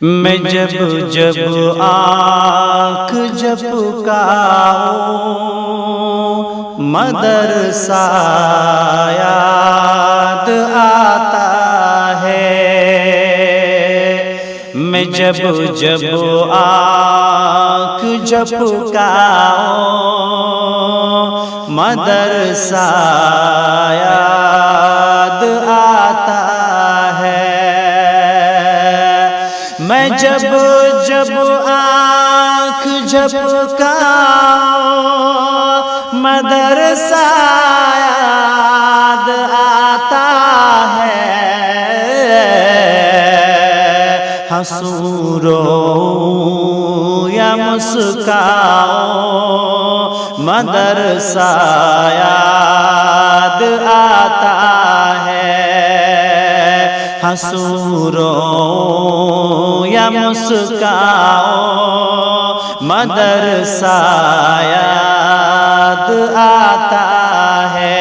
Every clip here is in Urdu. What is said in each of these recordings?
میں جب جب آنکھ جھپکاؤں مدرسہ یاد آتا ہے۔ میں جب جب آنکھ جھپکاؤں مدرسہ یاد آتا ہے۔ میں جب جب آنکھ جھپکاؤں مدرسہ یاد آتا ہے۔ ہنسوں روؤں یا مسکراؤں مدرسہ یاد آتا ہے۔ ہنسوں روؤں یا مسکراؤں مدرسہ یاد آتا ہے۔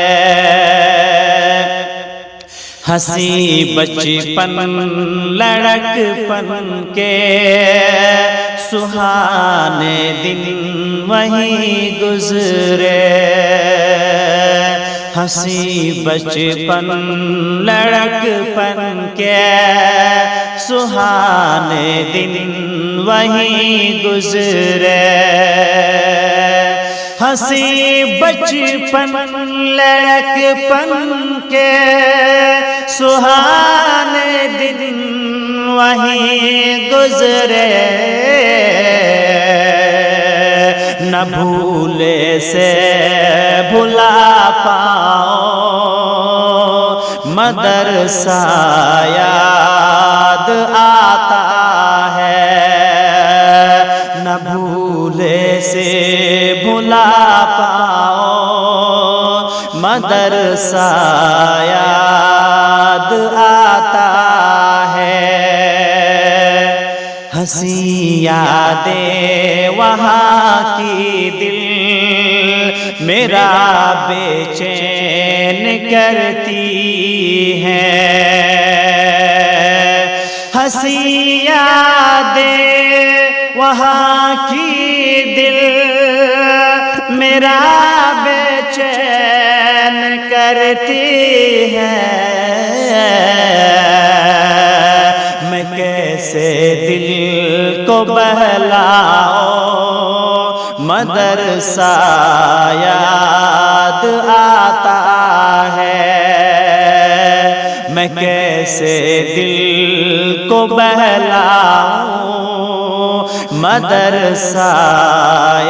ہنسی بچپن لڑکپن کے سہانے دن وہیں گزرے۔ ہنسی بچپن لڑکپن کے سہانے دن وہیں گزرے۔ ہنسی بچپن لڑکپن کے سہانے دن وہیں گزرے۔ نہ بھولے سے بھلا پاؤں مدرسہ یاد آتا ہے۔ نہ بھولے سے بھلا پاؤں مدرسہ یاد آتا ہے۔ ہنسی یادیں وہاں کی دل میرا بے چین کرتی ہیں۔ ہنسی یادیں وہاں کی دل میرا بے چین کرتی ہے۔ میں کیسے دل کو بہلاؤں مدرسہ یاد آتا ہے۔ میں کیسے دل کو بہلاؤں مدرسہ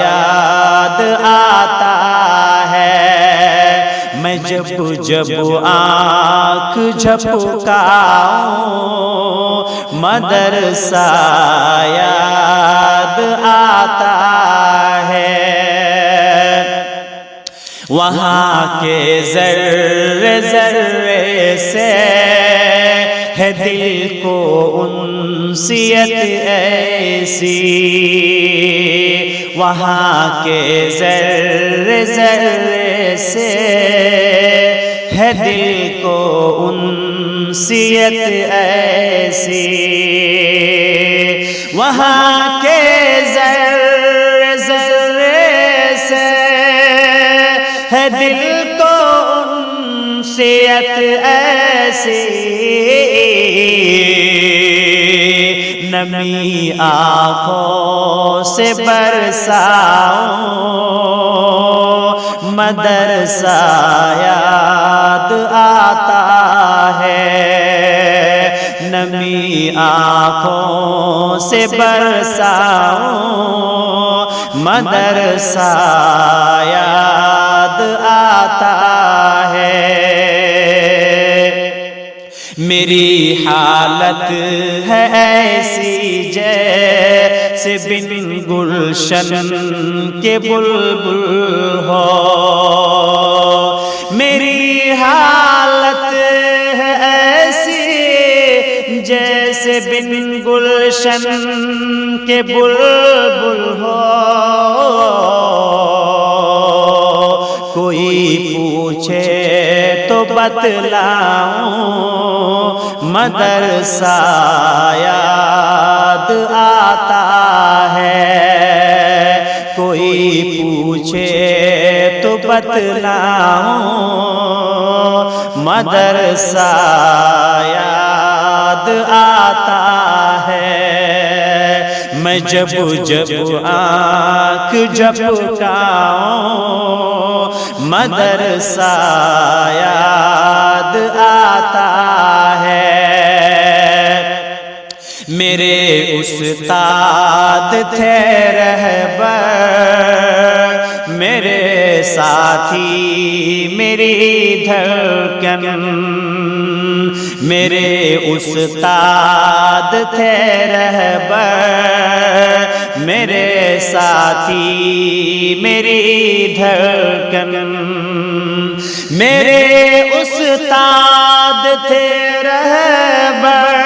یاد آتا ہے۔ میں جب جب آنکھ جھپکاؤں مدرسہ یاد آتا ہے۔ وہاں کے ذرے ذرے سے ہے دل کو انسیت ایسی۔ وہاں کے ذرے ذرے سے ہے دل کو انسیت ایسی۔ وہاں کے ذرے ذرے سے ہے دل کو انسیت ایسی۔ نمی آنکھوں سے برساؤں مدرسہ یاد آتا ہے۔ نمی آنکھوں سے برساؤں مدرسہ یاد آتا ہے۔ میری حالت ہے ایسی جیسے بن گلشن کے بلبل ہو۔ میری حالت ہے ایسی جیسے بن گلشن کے بلبل ہو۔ کوئی پوچھے تو بتلاؤں مدرسہ یاد بتلاؤں مدرسہ یاد آتا ہے میں جب آنکھ جھپکاؤں مدرسہ یاد آتا ہے میرے استاد تھے رہبر میرے ساتھی میری دھڑکن میرے استاد تھے رہبر میرے ساتھی میری دھڑکن میرے استاد تھے رہبر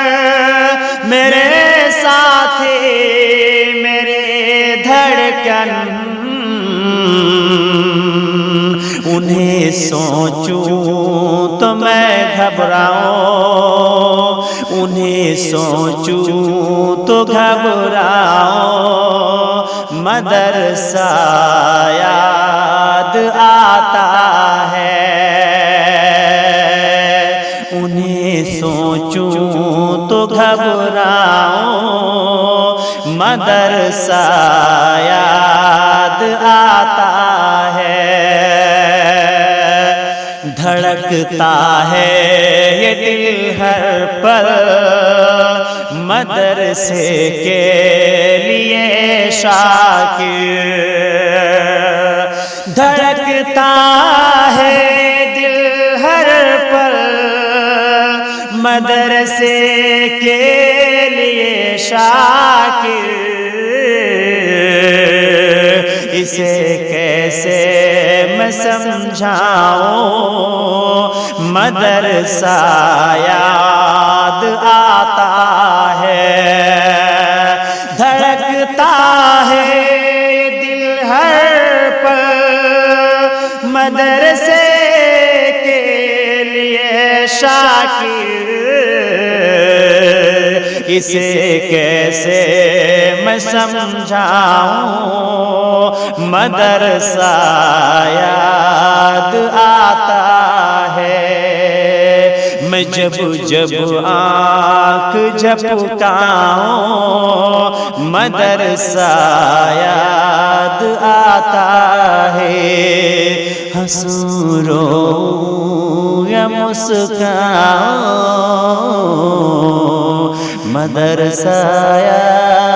میرے ساتھی میرے دھڑکن انہیں سوچوں تو میں گھبراؤں انہیں سوچوں تو گھبراؤں مدرسہ یاد آتا ہے انہیں سوچوں تو گھبراؤں مدرسہ یاد آتا ہے دھڑکتا ہے یہ دل ہر پل مدرسے کے لیے شاکر دھڑکتا ہے دل ہر پل مدرسے کے لیے شاکر اسے کیسے میں سمجھاؤں مدرسہ یاد آتا ہے دھڑکتا ہے دل ہر پل مدرسے کے لیے شاکر اسے کیسے میں سمجھاؤں مدرسہ یاد آتا ہے میں جب آنکھ جھپکاؤں مدرسہ یاد آتا ہے ہنسوں روؤں یا مسکراؤں مدرسہ یاد